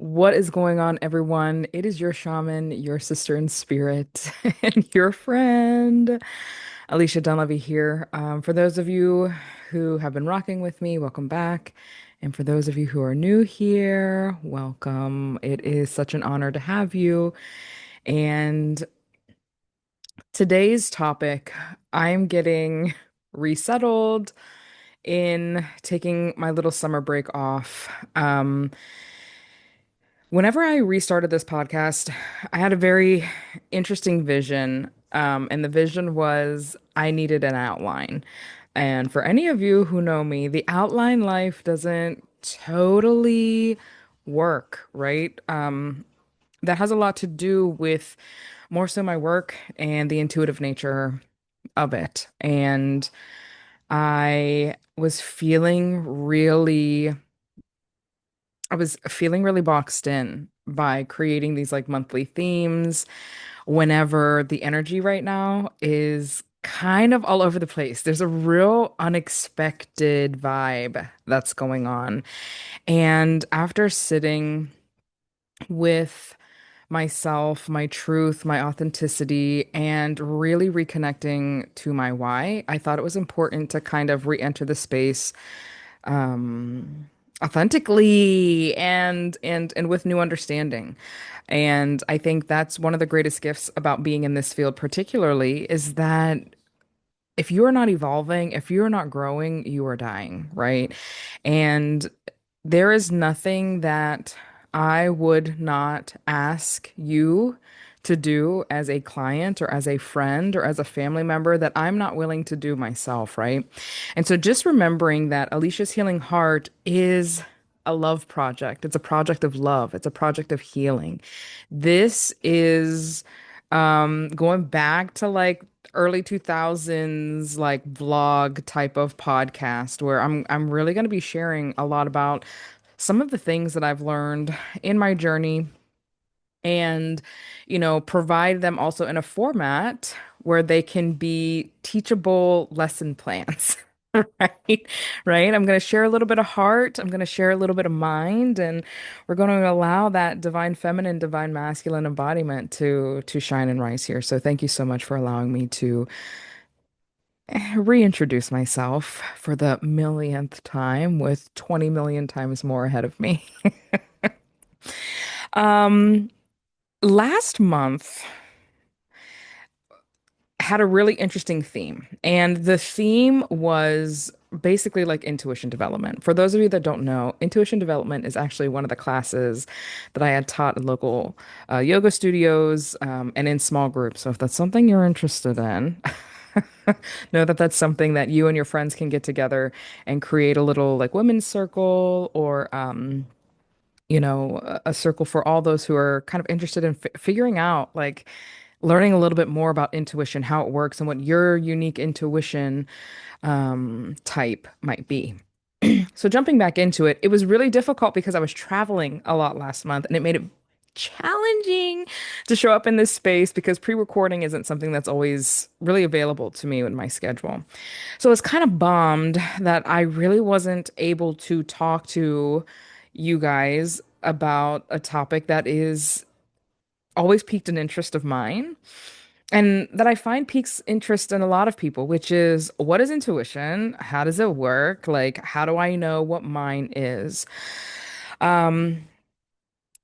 What is going on, everyone? It is your shaman, your sister in spirit, and your friend, Alicia Dunleavy here. For those of you who have been rocking with me, welcome back. And for those of you who are new here, welcome. It is such an honor to have you. And today's topic, I'm getting resettled in taking my little summer break off. Whenever I restarted this podcast, I had a very interesting vision. And the vision was I needed an outline. And for any of you who know me, the outline life doesn't totally work, right? That has a lot to do with more so my work and the intuitive nature of it. And I was feeling really boxed in by creating these like monthly themes whenever the energy right now is kind of all over the place. There's a real unexpected vibe that's going on. And after sitting with myself, my truth, my authenticity, and really reconnecting to my why, I thought it was important to kind of re-enter the space authentically and with new understanding. And I think that's one of the greatest gifts about being in this field, particularly, is that if you're not evolving, if you're not growing, you are dying, right? And there is nothing that I would not ask you to do as a client or as a friend or as a family member that I'm not willing to do myself, right? And so just remembering that Alicia's Healing Heart is a love project. It's a project of love. It's a project of healing. This is going back to like early 2000s like vlog type of podcast where I'm really going to be sharing a lot about some of the things that I've learned in my journey and provide them also in a format where they can be teachable lesson plans. Right? Right? I'm going to share a little bit of heart, I'm going to share a little bit of mind, and we're going to allow that divine feminine, divine masculine embodiment to shine and rise here. So thank you so much for allowing me to reintroduce myself for the millionth time with 20 million times more ahead of me. Um, Last month had a really interesting theme, and the theme was basically like intuition development. For those of you that don't know, intuition development is actually one of the classes that I had taught in local yoga studios and in small groups. So if that's something you're interested in, know that that's something that you and your friends can get together and create a little like women's circle or a circle for all those who are kind of interested in figuring out, like, learning a little bit more about intuition, how it works, and what your unique intuition type might be. So, jumping back into it, it was really difficult because I was traveling a lot last month and it made it challenging to show up in this space because pre-recording isn't something that's always really available to me in my schedule. So I was kind of bummed that I really wasn't able to talk to you guys about a topic that is always piqued an interest of mine and that I find piques interest in a lot of people, which is what is intuition? How does it work? Like, how do I know what mine is? Um,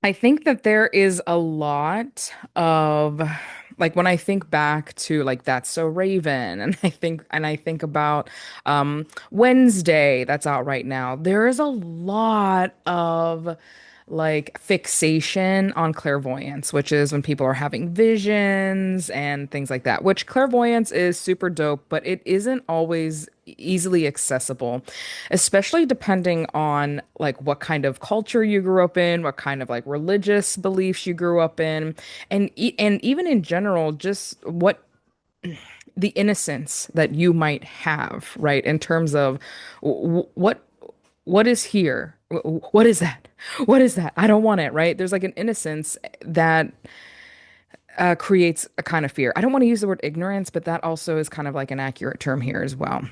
I think that there is a lot of like when I think back to like That's So Raven and I think about Wednesday that's out right now. There is a lot of like fixation on clairvoyance, which is when people are having visions and things like that, which clairvoyance is super dope, but it isn't always easily accessible, especially depending on like what kind of culture you grew up in, what kind of like religious beliefs you grew up in, and even in general, just what the innocence that you might have, right? In terms of what is here? What is that? What is that? I don't want it, right? There's like an innocence that creates a kind of fear. I don't want to use the word ignorance, but that also is kind of like an accurate term here as well.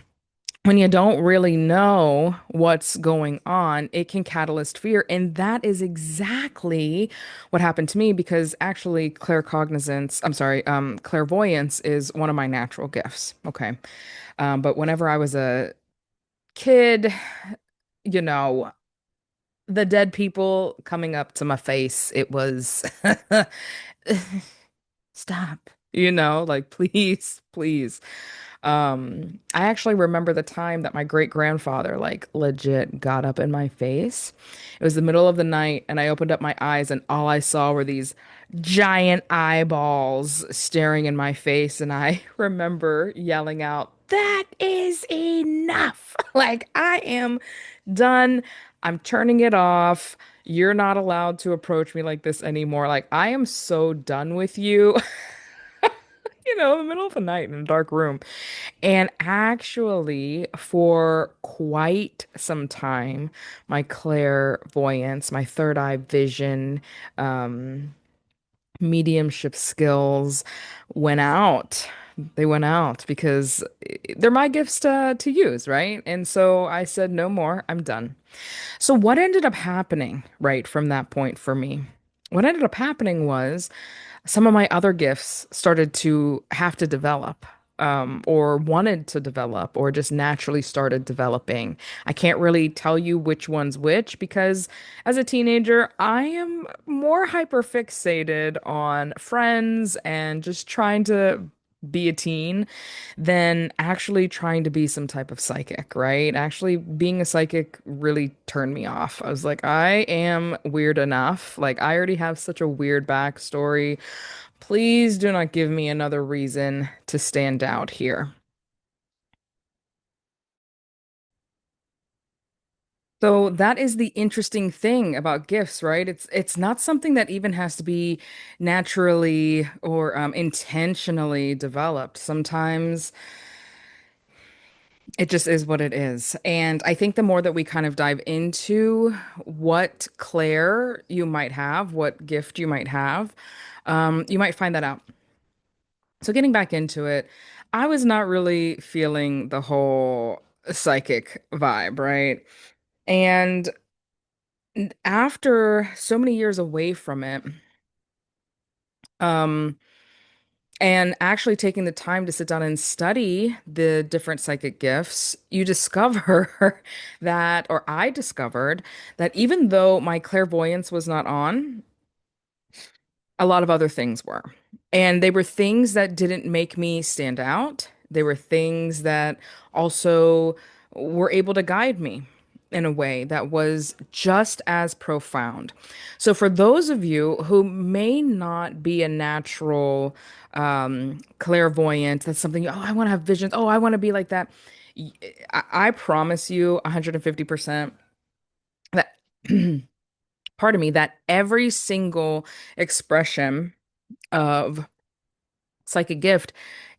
when you don't really know what's going on, it can catalyst fear. And that is exactly what happened to me because actually clairvoyance is one of my natural gifts. Okay. But whenever I was a kid, you know, the dead people coming up to my face, it was stop, like please, please. I actually remember the time that my great grandfather, like, legit got up in my face. It was the middle of the night, and I opened up my eyes, and all I saw were these giant eyeballs staring in my face. And I remember yelling out, "That is enough! Like, I am done. I'm turning it off. You're not allowed to approach me like this anymore. Like, I am so done with you." In the middle of the night in a dark room. And actually, for quite some time, my clairvoyance, my third eye vision, um, mediumship skills went out. They went out because they're my gifts to use, right? And so I said, no more, I'm done. So what ended up happening, right, from that point for me? What ended up happening was some of my other gifts started to have to develop, or wanted to develop, or just naturally started developing. I can't really tell you which one's which because as a teenager, I am more hyper fixated on friends and just trying to be a teen than actually trying to be some type of psychic, right? Actually, being a psychic really turned me off. I was like, I am weird enough. Like, I already have such a weird backstory. Please do not give me another reason to stand out here. So that is the interesting thing about gifts, right? It's not something that even has to be naturally or intentionally developed. Sometimes it just is what it is. And I think the more that we kind of dive into what Claire you might have, what gift you might have, you might find that out. So getting back into it, I was not really feeling the whole psychic vibe, right? And after so many years away from it, um, and actually taking the time to sit down and study the different psychic gifts, you discover that, or I discovered that even though my clairvoyance was not on, a lot of other things were. And they were things that didn't make me stand out. They were things that also were able to guide me in a way that was just as profound. So, for those of you who may not be a natural clairvoyant, that's something, oh, I want to have visions. Oh, I want to be like that. I promise you 150% that, pardon me, that every single expression of psychic gift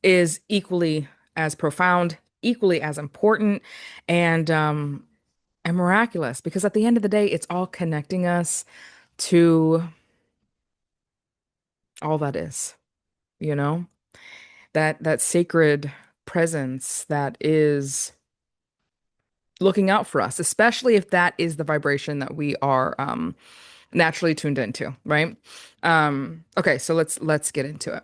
is equally as profound, equally as important, and and miraculous. Because at the end of the day, it's all connecting us to all that is, you know, that sacred presence that is looking out for us, especially if that is the vibration that we are naturally tuned into, right? Okay, so let's get into it.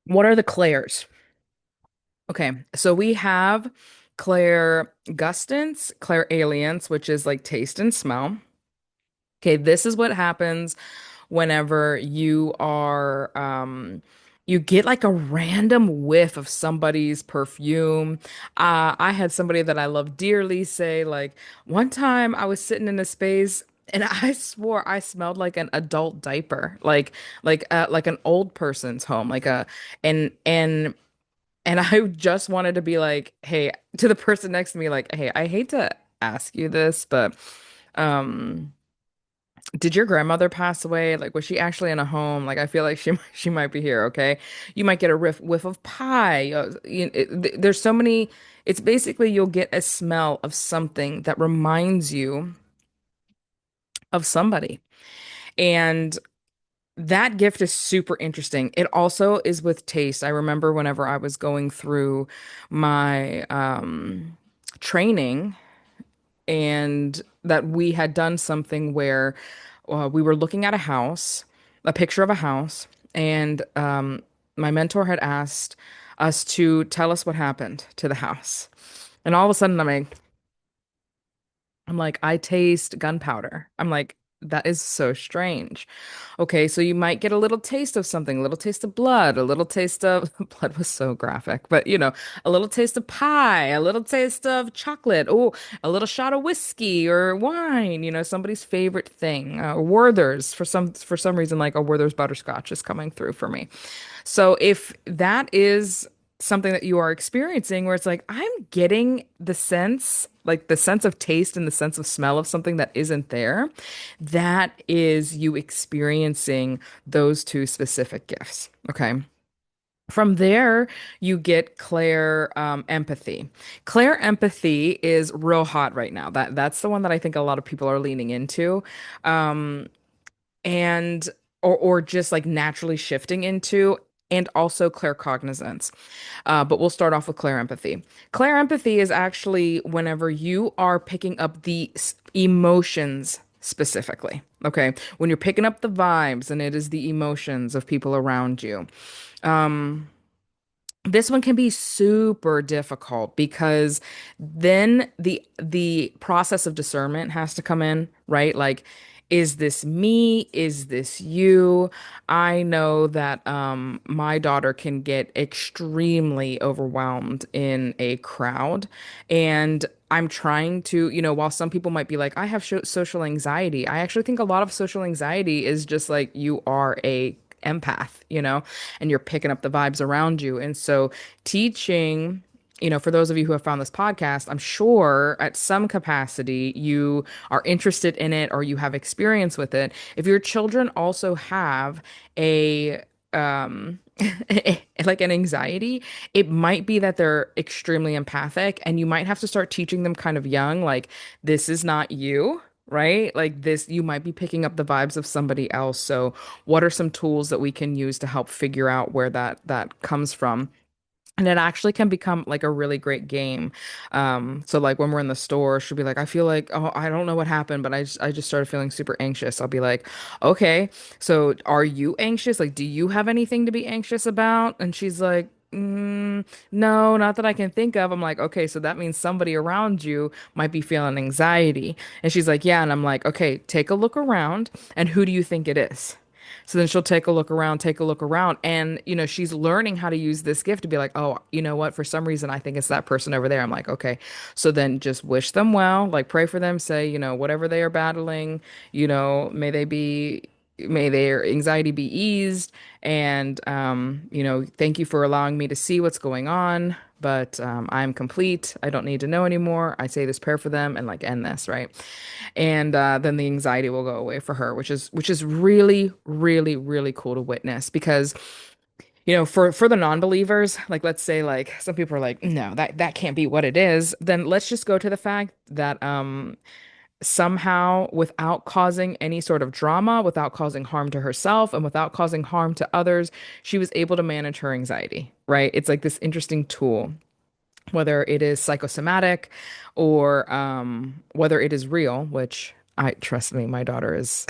What are the clairs? Okay, so we have Claire gustance, Claire aliens, which is like taste and smell. Okay, this is what happens whenever you get like a random whiff of somebody's perfume. I had somebody that I love dearly say, like, one time I was sitting in a space and I swore I smelled like an adult diaper, like an old person's home, and I just wanted to be like, hey, to the person next to me, like, hey, I hate to ask you this, but um, did your grandmother pass away? Like, was she actually in a home? Like, I feel like she might be here, okay? You might get a whiff of pie. There's so many. It's basically you'll get a smell of something that reminds you of somebody. And That gift is super interesting. It also is with taste. I remember whenever I was going through my training and that we had done something where we were looking at a house, a picture of a house, and my mentor had asked us to tell us what happened to the house. And all of a sudden, I'm like, I taste gunpowder. I'm like, that is so strange. Okay, so you might get a little taste of something, a little taste of blood, a little taste of blood was so graphic, but a little taste of pie, a little taste of chocolate, oh, a little shot of whiskey or wine, somebody's favorite thing. Werther's for some reason, like a Werther's butterscotch is coming through for me. So if that is something that you are experiencing where it's like, I'm getting the sense, like the sense of taste and the sense of smell of something that isn't there, that is you experiencing those two specific gifts. Okay. From there, you get Claire empathy. Claire empathy is real hot right now. That's the one that I think a lot of people are leaning into. Um, and or just like naturally shifting into, and also claircognizance. But we'll start off with clair empathy. Clair empathy is actually whenever you are picking up the emotions specifically. Okay, when you're picking up the vibes and it is the emotions of people around you. This one can be super difficult because then the process of discernment has to come in, right? Like, is this me? Is this you? I know that my daughter can get extremely overwhelmed in a crowd, and I'm trying to, while some people might be like, I have social anxiety, I actually think a lot of social anxiety is just like you are a empath, and you're picking up the vibes around you. And so teaching, for those of you who have found this podcast, I'm sure at some capacity you are interested in it or you have experience with it. If your children also have a um like an anxiety, it might be that they're extremely empathic and you might have to start teaching them kind of young, like this is not you. Right? Like this, you might be picking up the vibes of somebody else. So, what are some tools that we can use to help figure out where that comes from? And it actually can become like a really great game. So like when we're in the store, she'll be like, I feel like, oh, I don't know what happened, but I just started feeling super anxious. I'll be like, okay, so are you anxious? Like, do you have anything to be anxious about? And she's like, no, not that I can think of. I'm like, okay, so that means somebody around you might be feeling anxiety. And she's like, yeah. And I'm like, okay, take a look around. And who do you think it is? So then she'll take a look around, and she's learning how to use this gift to be like, oh, you know what? For some reason, I think it's that person over there. I'm like, okay. So then just wish them well, like pray for them, say, whatever they are battling, may their anxiety be eased, and thank you for allowing me to see what's going on. But I'm complete. I don't need to know anymore. I say this prayer for them and like end this, right? And then the anxiety will go away for her, which is really, really, really cool to witness because for the non-believers, like let's say like some people are like, no, that can't be what it is. Then let's just go to the fact that somehow without causing any sort of drama, without causing harm to herself and without causing harm to others, she was able to manage her anxiety, right? It's like this interesting tool, whether it is psychosomatic or whether it is real, which I trust me, my daughter is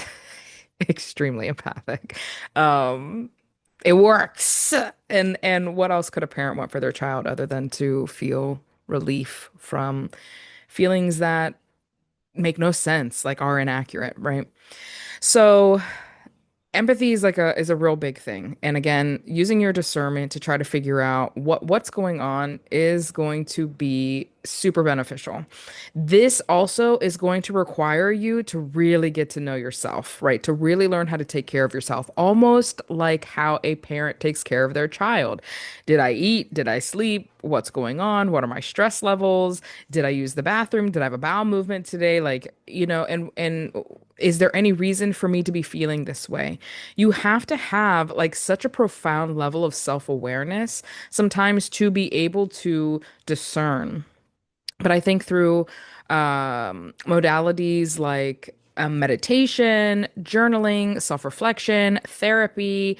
extremely empathic. Um, it works. And what else could a parent want for their child other than to feel relief from feelings that make no sense, like are inaccurate, right? So empathy is a real big thing. And again, using your discernment to try to figure out what's going on is going to be super beneficial. This also is going to require you to really get to know yourself, right? To really learn how to take care of yourself, almost like how a parent takes care of their child. Did I eat? Did I sleep? What's going on? What are my stress levels? Did I use the bathroom? Did I have a bowel movement today? Like, and is there any reason for me to be feeling this way? You have to have like such a profound level of self-awareness sometimes to be able to discern. But I think through modalities like meditation, journaling, self-reflection, therapy,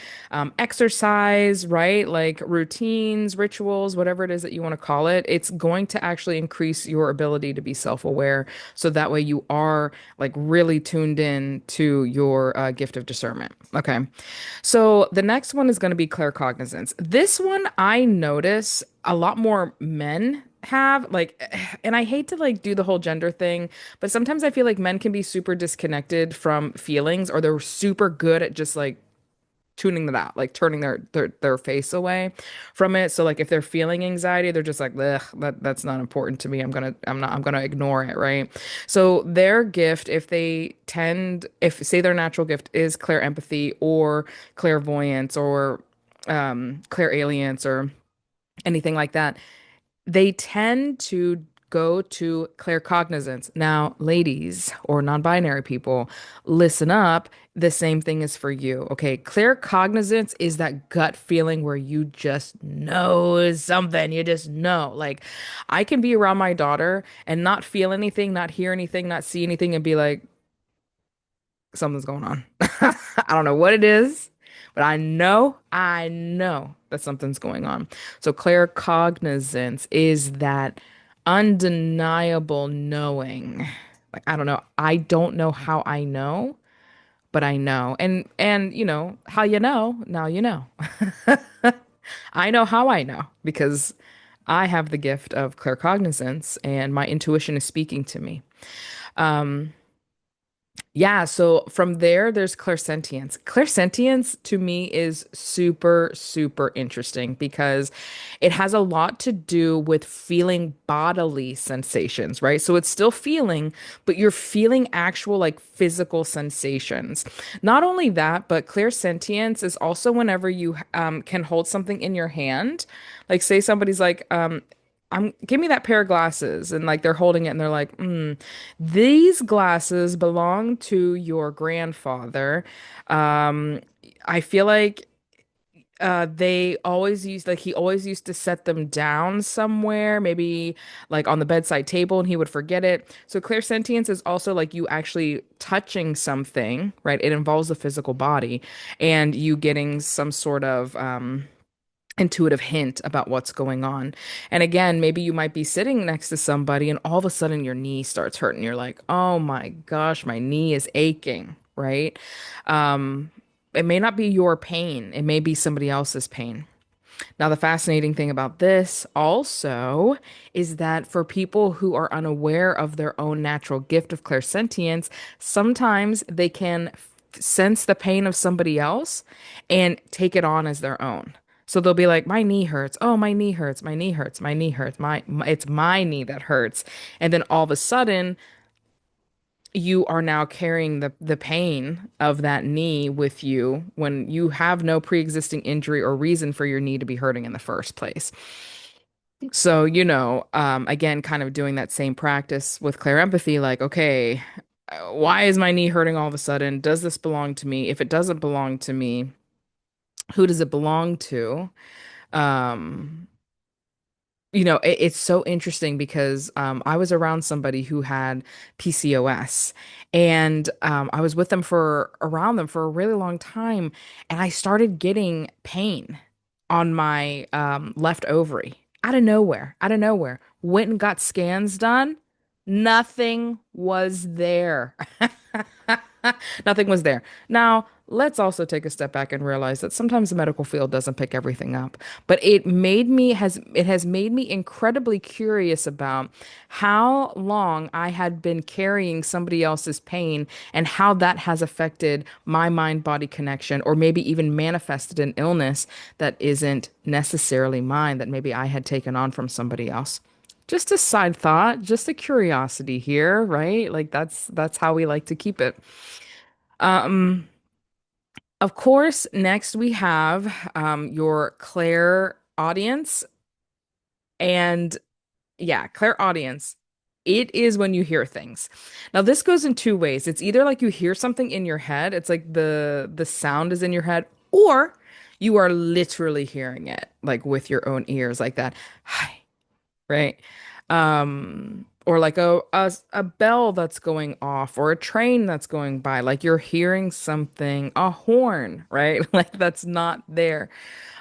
exercise, right? Like routines, rituals, whatever it is that you want to call it, it's going to actually increase your ability to be self-aware. So that way you are like really tuned in to your gift of discernment. Okay. So the next one is going to be claircognizance. This one I notice a lot more men have like, and I hate to like do the whole gender thing, but sometimes I feel like men can be super disconnected from feelings, or they're super good at just like tuning that out, like turning their face away from it. So like if they're feeling anxiety, they're just like, ugh, that's not important to me. I'm gonna ignore it, right? So their gift, if say their natural gift is clear empathy or clairvoyance or clairalience or anything like that, they tend to go to claircognizance. Now, ladies or non-binary people, listen up. The same thing is for you. Okay. Claircognizance is that gut feeling where you just know something. You just know. Like, I can be around my daughter and not feel anything, not hear anything, not see anything, and be like, something's going on. I don't know what it is, but I know that something's going on. So claircognizance is that undeniable knowing. Like, I don't know. I don't know how I know, but I know. And you know, how you know, now you know. I know how I know because I have the gift of claircognizance and my intuition is speaking to me. Yeah, so from there, there's clairsentience. Clairsentience to me is super, super interesting because it has a lot to do with feeling bodily sensations, right? So it's still feeling, but you're feeling actual like physical sensations. Not only that, but clairsentience is also whenever you can hold something in your hand. Like say somebody's like, give me that pair of glasses, and like they're holding it and they're like, these glasses belong to your grandfather. Um, I feel like they always used like he always used to set them down somewhere, maybe like on the bedside table, and he would forget it. So clairsentience is also like you actually touching something, right? It involves the physical body and you getting some sort of intuitive hint about what's going on. And again, maybe you might be sitting next to somebody and all of a sudden your knee starts hurting. You're like, "Oh my gosh, my knee is aching," right? Um, it may not be your pain, it may be somebody else's pain. Now, the fascinating thing about this also is that for people who are unaware of their own natural gift of clairsentience, sometimes they can sense the pain of somebody else and take it on as their own. So they'll be like, my knee hurts. Oh, my knee hurts. My knee hurts. My knee hurts. It's my knee that hurts. And then all of a sudden, you are now carrying the pain of that knee with you when you have no pre-existing injury or reason for your knee to be hurting in the first place. So, you know, again, kind of doing that same practice with clear empathy, like, okay, why is my knee hurting all of a sudden? Does this belong to me? If it doesn't belong to me, who does it belong to? Um, it's so interesting because I was around somebody who had PCOS, and I was with them for around them for a really long time, and I started getting pain on my left ovary out of nowhere. Went and got scans done. Nothing was there. Nothing was there. Now, let's also take a step back and realize that sometimes the medical field doesn't pick everything up. But it has made me incredibly curious about how long I had been carrying somebody else's pain and how that has affected my mind-body connection, or maybe even manifested an illness that isn't necessarily mine, that maybe I had taken on from somebody else. Just a side thought, just a curiosity here, right? Like that's how we like to keep it. Um, of course, next we have your Claire audience. And yeah, Claire audience. It is when you hear things. Now, this goes in two ways. It's either like you hear something in your head, it's like the sound is in your head, or you are literally hearing it like with your own ears like that. Hi, right? or like a bell that's going off or a train that's going by, like you're hearing something, a horn, right? Like that's not there.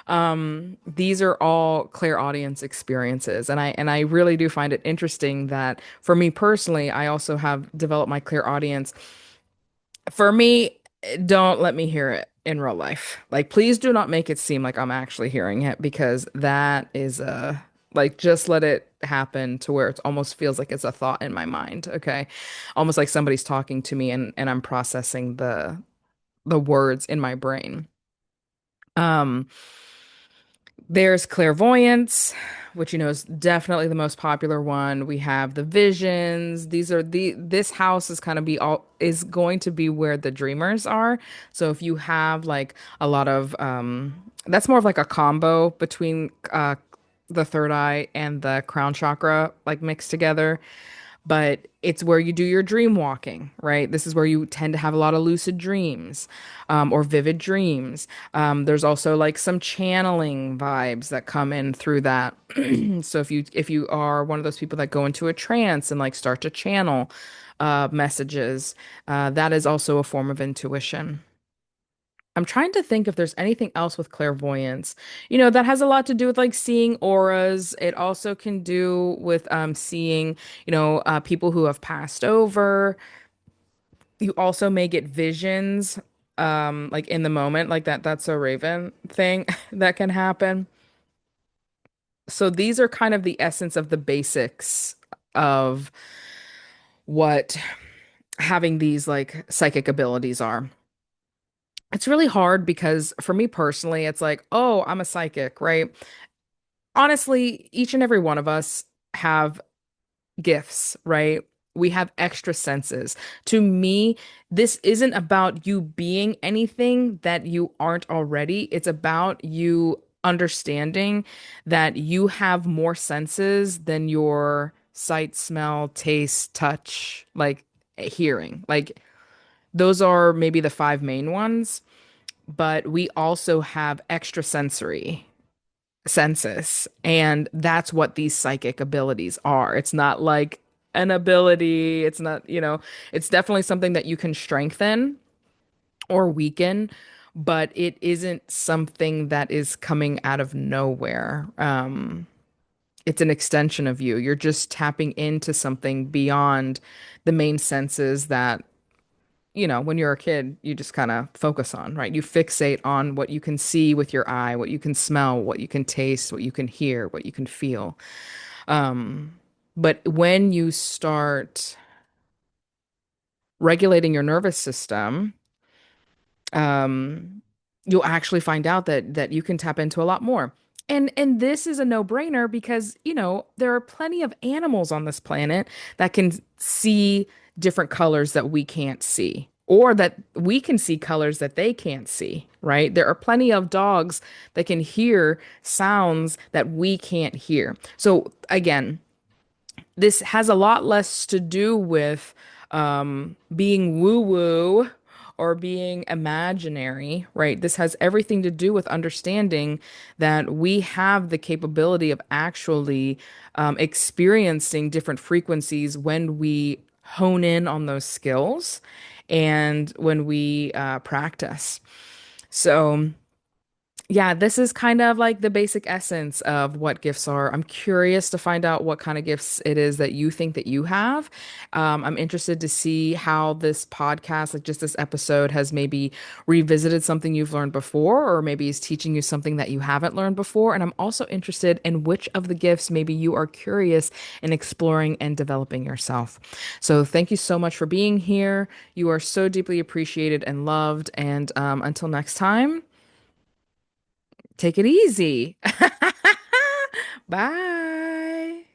These are all clairaudience experiences, and I really do find it interesting that for me personally, I also have developed my clairaudience. For me, don't let me hear it in real life. Like, please do not make it seem like I'm actually hearing it because that is like just let it happen to where it almost feels like it's a thought in my mind, okay? Almost like somebody's talking to me and I'm processing the words in my brain. Um There's clairvoyance, which you know is definitely the most popular one. We have the visions. These are this house is kind of be all is going to be where the dreamers are. So if you have like a lot of that's more of like a combo between the third eye and the crown chakra like mixed together, but it's where you do your dream walking, right? This is where you tend to have a lot of lucid dreams, or vivid dreams. There's also like some channeling vibes that come in through that. So if you are one of those people that go into a trance and like start to channel messages, that is also a form of intuition. I'm trying to think if there's anything else with clairvoyance. You know, that has a lot to do with like seeing auras. It also can do with seeing, people who have passed over. You also may get visions like in the moment, like that's a Raven thing that can happen. So these are kind of the essence of the basics of what having these like psychic abilities are. It's really hard because for me personally, it's like, oh, I'm a psychic, right? Honestly, each and every one of us have gifts, right? We have extra senses. To me, this isn't about you being anything that you aren't already. It's about you understanding that you have more senses than your sight, smell, taste, touch, like hearing. Like those are maybe the five main ones, but we also have extrasensory senses. And that's what these psychic abilities are. It's not like an ability, it's not, it's definitely something that you can strengthen or weaken, but it isn't something that is coming out of nowhere. It's an extension of you. You're just tapping into something beyond the main senses that when you're a kid, you just kind of focus on, right? You fixate on what you can see with your eye, what you can smell, what you can taste, what you can hear, what you can feel. Um, but when you start regulating your nervous system, um, you'll actually find out that you can tap into a lot more. And this is a no-brainer because, there are plenty of animals on this planet that can see different colors that we can't see, or that we can see colors that they can't see, right? There are plenty of dogs that can hear sounds that we can't hear. So again, this has a lot less to do with being woo woo or being imaginary, right? This has everything to do with understanding that we have the capability of actually experiencing different frequencies when we hone in on those skills and when we practice. So, yeah, this is kind of like the basic essence of what gifts are. I'm curious to find out what kind of gifts it is that you think that you have. I'm interested to see how this podcast, like just this episode, has maybe revisited something you've learned before, or maybe is teaching you something that you haven't learned before. And I'm also interested in which of the gifts maybe you are curious in exploring and developing yourself. So thank you so much for being here. You are so deeply appreciated and loved. And until next time. Take it easy. Bye.